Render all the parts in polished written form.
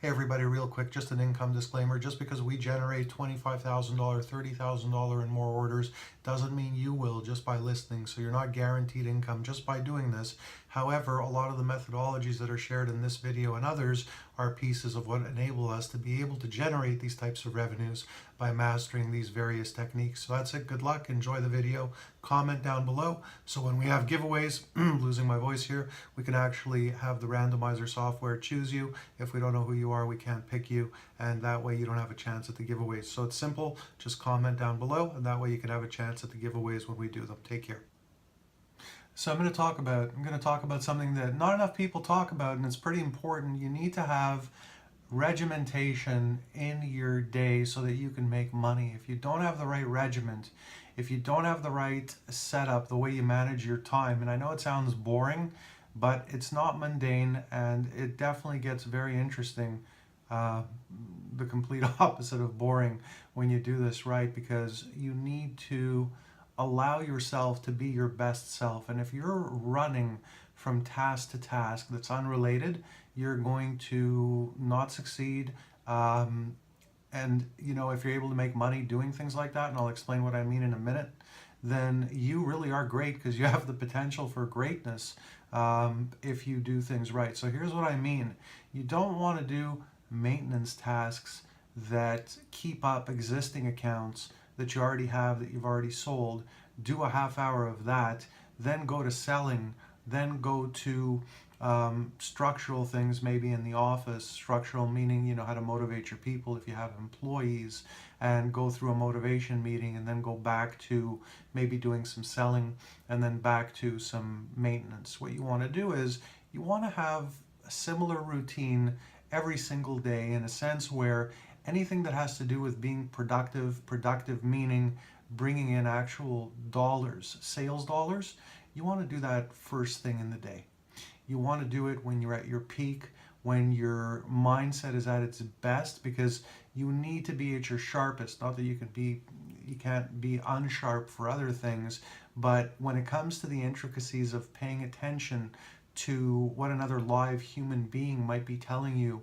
Hey everybody, real quick, just an income disclaimer. Just because we generate $25,000, $30,000 and more orders doesn't mean you will just by listening. So you're not guaranteed income just by doing this. However, a lot of the methodologies that are shared in this video and others are pieces of what enable us to be able to generate these types of revenues by mastering these various techniques. So that's it. Good luck. Enjoy the video. Comment down below. So when we have giveaways, losing my voice here, we can actually have the randomizer software choose you. If we don't know who you are, we can't pick you, and that way you don't have a chance at the giveaways. So it's simple. Just comment down below, and that way you can have a chance at the giveaways when we do them. Take care. So I'm going to talk about something that not enough people talk about, and it's pretty important. You need to have regimentation in your day so that you can make money. If you don't have the right regiment, if you don't have the right setup, the way you manage your time, and I know it sounds boring, but it's not mundane, and it definitely gets very interesting, the complete opposite of boring when you do this right, because you need to allow yourself to be your best self. And if you're running from task to task that's unrelated, you're going to not succeed. And you know, if you're able to make money doing things like that, and I'll explain what I mean in a minute, then you really are great, because you have the potential for greatness if you do things right. So here's what I mean. You don't want to do maintenance tasks that keep up existing accounts that you already have, that you've already sold. Do a half hour of that, then go to selling, then go to structural things, maybe in the office. Structural meaning, you know, how to motivate your people if you have employees, and go through a motivation meeting, and then go back to maybe doing some selling, and then back to some maintenance. What you want to do is you want to have a similar routine every single day, in a sense where anything that has to do with being productive meaning bringing in actual dollars, sales dollars, you want to do that first thing in the day. You want to do it when you're at your peak, when your mindset is at its best, because you need to be at your sharpest. Not that you can't be unsharp for other things, but when it comes to the intricacies of paying attention to what another live human being might be telling you,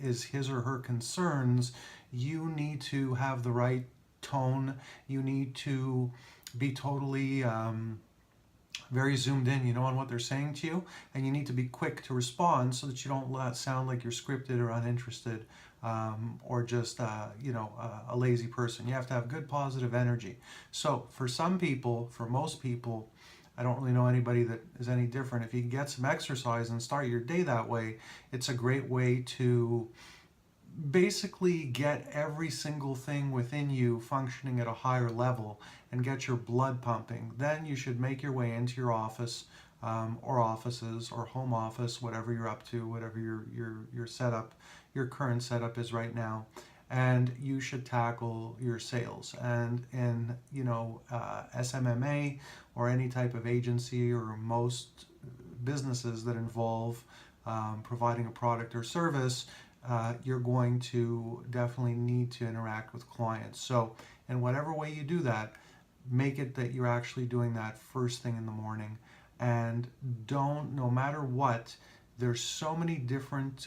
is his or her concerns, you need to have the right tone. You need to be totally very zoomed in, you know, on what they're saying to you, and you need to be quick to respond so that you don't sound like you're scripted or uninterested, or just you know, a lazy person. You have to have good positive energy. So for some people, for most people, I don't really know anybody that is any different. If you can get some exercise and start your day that way, it's a great way to basically get every single thing within you functioning at a higher level and get your blood pumping. Then you should make your way into your office, or offices, or home office, whatever you're up to, whatever your setup, your current setup is right now. And you should tackle your sales. And in, you know, SMMA or any type of agency, or most businesses that involve providing a product or service, you're going to definitely need to interact with clients. So in whatever way you do that, make it that you're actually doing that first thing in the morning. And don't, no matter what, there's so many different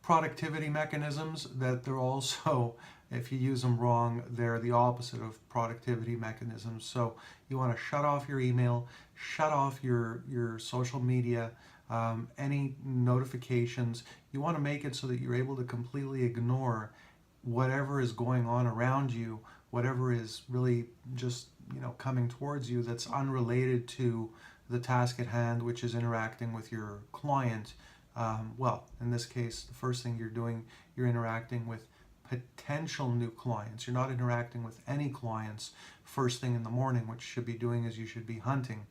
productivity mechanisms that they're also, if you use them wrong, they're the opposite of productivity mechanisms. So you want to shut off your email, shut off your social media, any notifications. You want to make it so that you're able to completely ignore whatever is going on around you, whatever is really just, you know, coming towards you that's unrelated to the task at hand, which is interacting with your client. Well, in this case, the first thing you're doing, you're interacting with potential new clients. You're not interacting with any clients first thing in the morning. What you should be doing is you should be hunting.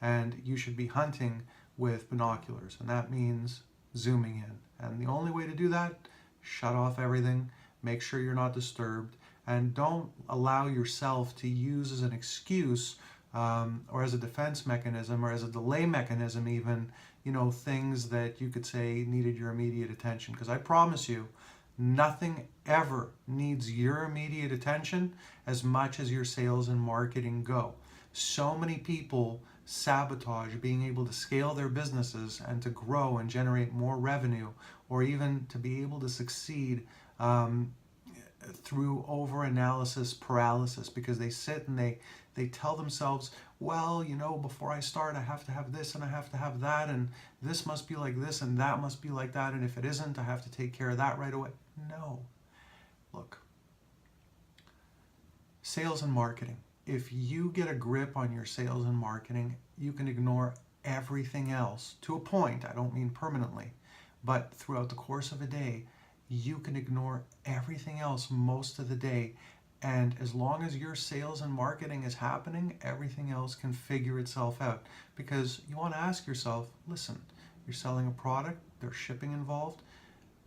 And you should be hunting with binoculars. And that means zooming in. And the only way to do that, shut off everything. Make sure you're not disturbed. And don't allow yourself to use as an excuse, or as a defense mechanism, or as a delay mechanism even, you know, things that you could say needed your immediate attention. Because I promise you, nothing ever needs your immediate attention as much as your sales and marketing go. So many people sabotage being able to scale their businesses and to grow and generate more revenue, or even to be able to succeed through over-analysis paralysis, because they sit and they tell themselves, well, you know, before I start, I have to have this and I have to have that, and this must be like this and that must be like that, and if it isn't, I have to take care of that right away. No. Look, sales and marketing. If you get a grip on your sales and marketing, you can ignore everything else to a point. I don't mean permanently, but throughout the course of a day, you can ignore everything else most of the day. And as long as your sales and marketing is happening, everything else can figure itself out. Because you want to ask yourself, listen, you're selling a product, there's shipping involved.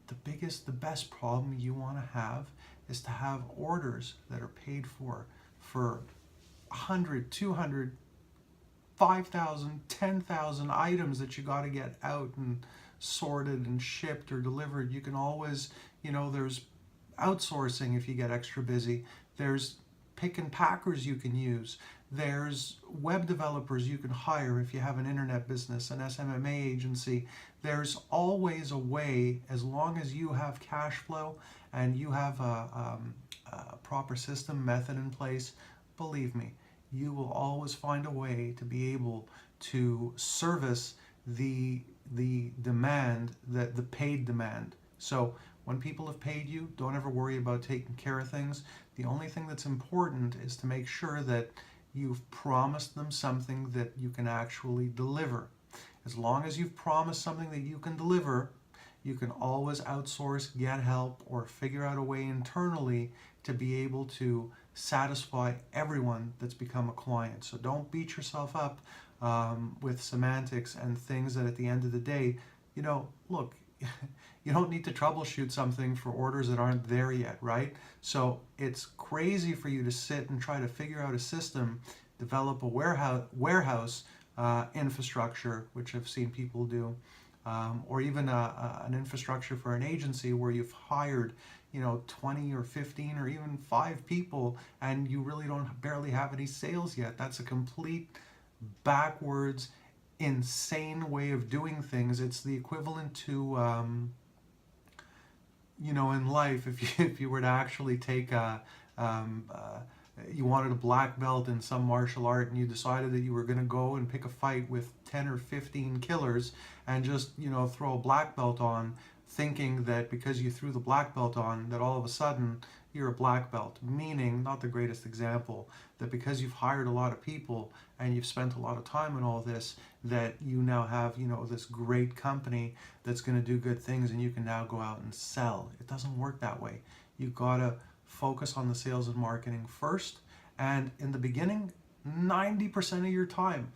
The best problem you want to have is to have orders that are paid for 100, 200, 5,000, 10,000 items that you got to get out and sorted and shipped or delivered. You can always, you know, there's outsourcing if you get extra busy. There's pick and packers you can use. There's web developers you can hire if you have an internet business, an SMMA agency. There's always a way, as long as you have cash flow and you have a proper system, method in place. Believe me, you will always find a way to be able to service the demand, the paid demand. So when people have paid you, don't ever worry about taking care of things. The only thing that's important is to make sure that you've promised them something that you can actually deliver. As long as you've promised something that you can deliver, you can always outsource, get help, or figure out a way internally to be able to satisfy everyone that's become a client. So don't beat yourself up with semantics and things that at the end of the day, you know, look, you don't need to troubleshoot something for orders that aren't there yet, right? So it's crazy for you to sit and try to figure out a system, develop a warehouse infrastructure, which I've seen people do, or even an infrastructure for an agency where you've hired, you know, 20 or 15 or even 5 people, and you really barely have any sales yet. That's a complete backwards, insane way of doing things. It's the equivalent to, you know, in life, if you were to actually take you wanted a black belt in some martial art, and you decided that you were going to go and pick a fight with 10 or 15 killers and just, you know, throw a black belt on, thinking that because you threw the black belt on, that all of a sudden you're a black belt. Meaning, not the greatest example, that because you've hired a lot of people and you've spent a lot of time in all this, that you now have, you know, this great company that's going to do good things and you can now go out and sell. It doesn't work that way. You've got to focus on the sales and marketing first, and in the beginning, 90% of your time,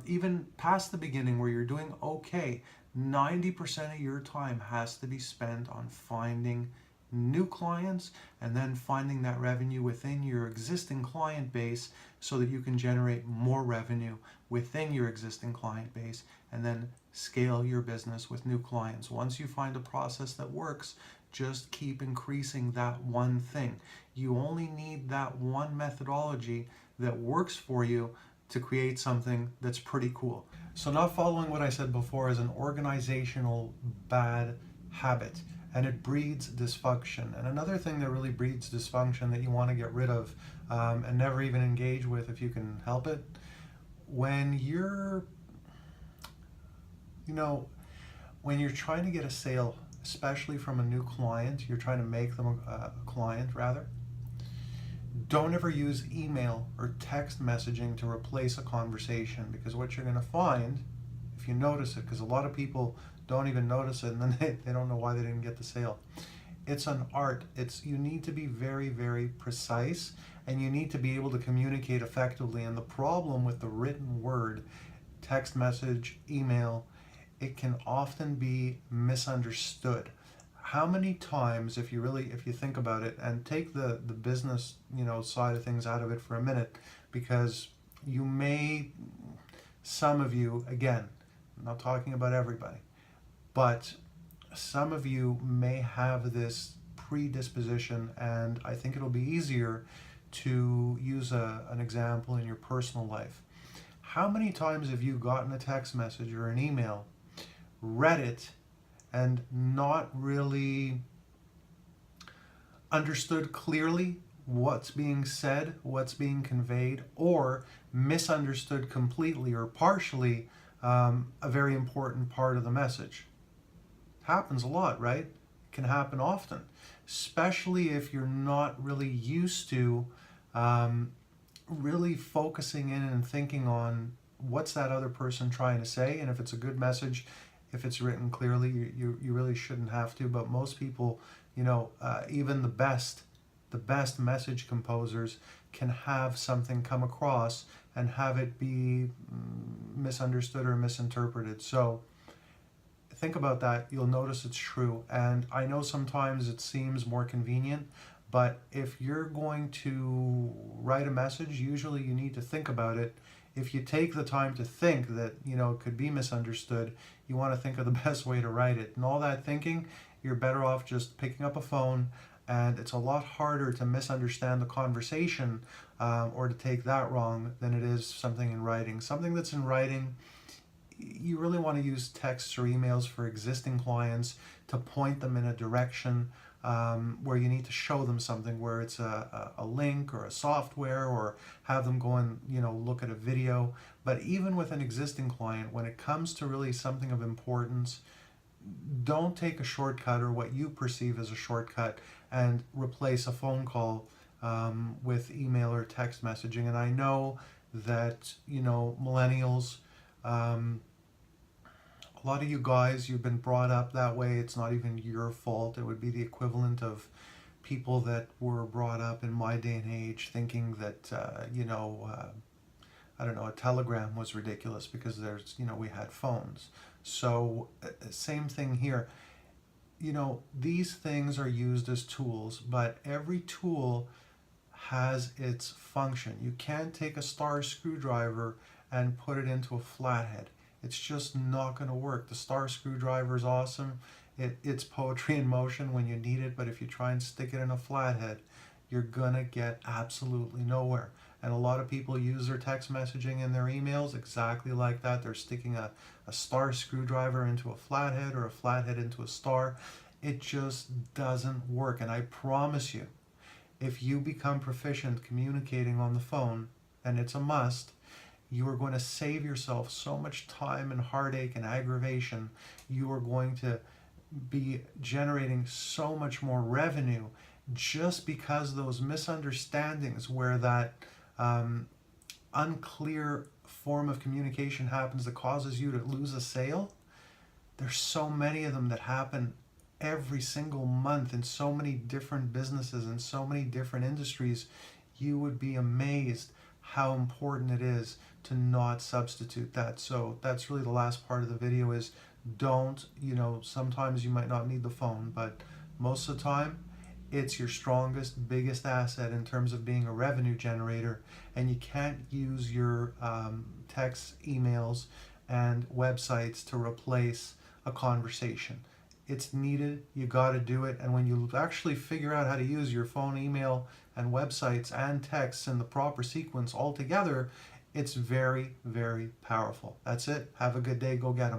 even past the beginning where you're doing okay, 90% of your time has to be spent on finding new clients and then finding that revenue within your existing client base so that you can generate more revenue within your existing client base and then scale your business with new clients. Once you find a process that works, just keep increasing that one thing. You only need that one methodology that works for you to create something that's pretty cool. So not following what I said before is an organizational bad habit, and it breeds dysfunction. And another thing that really breeds dysfunction that you want to get rid of and never even engage with if you can help it, when you're, you know, when you're trying to get a sale, especially from a new client, you're trying to make them a client rather, don't ever use email or text messaging to replace a conversation, because what you're going to find, if you notice it, because a lot of people don't even notice it and then they don't know why they didn't get the sale. It's an art. You need to be very, very precise, and you need to be able to communicate effectively. And the problem with the written word, text message, email, it can often be misunderstood. How many times, if you think about it, and take the business, you know, side of things out of it for a minute, because some of you, again, I'm not talking about everybody, but some of you may have this predisposition, and I think it'll be easier to use an example in your personal life. How many times have you gotten a text message or an email, read it, and not really understood clearly what's being said, what's being conveyed, or misunderstood completely or partially a very important part of the message? Happens a lot, right? It can happen often, especially if you're not really used to really focusing in and thinking on what's that other person trying to say. And if it's a good message, if it's written clearly, you really shouldn't have to. But most people, even the best message composers can have something come across and have it be misunderstood or misinterpreted. So think about that. You'll notice it's true. And I know sometimes it seems more convenient, but if you're going to write a message, usually you need to think about it. If you take the time to think that, it could be misunderstood, you want to think of the best way to write it. And all that thinking, you're better off just picking up a phone, and it's a lot harder to misunderstand the conversation or to take that wrong than it is something in writing. Something that's in writing, you really want to use texts or emails for existing clients to point them in a direction where you need to show them something, where it's a link or a software, or have them go and look at a video. But even with an existing client, when it comes to really something of importance, don't take a shortcut or what you perceive as a shortcut and replace a phone call with email or text messaging. And I know that millennials, a lot of you guys, you've been brought up that way. It's not even your fault. It would be the equivalent of people that were brought up in my day and age thinking that, I don't know, a telegram was ridiculous because we had phones. So same thing here. These things are used as tools, but every tool has its function. You can't take a star screwdriver and put it into a flathead. It's just not going to work. The star screwdriver is awesome. It's poetry in motion when you need it, but if you try and stick it in a flathead, you're going to get absolutely nowhere. And a lot of people use their text messaging and their emails exactly like that. They're sticking a star screwdriver into a flathead or a flathead into a star. It just doesn't work. And I promise you, if you become proficient communicating on the phone, and it's a must, you are going to save yourself so much time and heartache and aggravation. You are going to be generating so much more revenue just because those misunderstandings where that unclear form of communication happens that causes you to lose a sale. There's so many of them that happen every single month in so many different businesses and so many different industries. You would be amazed how important it is to not substitute that. So that's really the last part of the video is don't, sometimes you might not need the phone, but most of the time it's your strongest, biggest asset in terms of being a revenue generator, and you can't use your texts, emails, and websites to replace a conversation. It's needed, you got to do it, and when you actually figure out how to use your phone, email, and websites and texts in the proper sequence all together, it's very, very powerful. That's it. Have a good day. Go get them.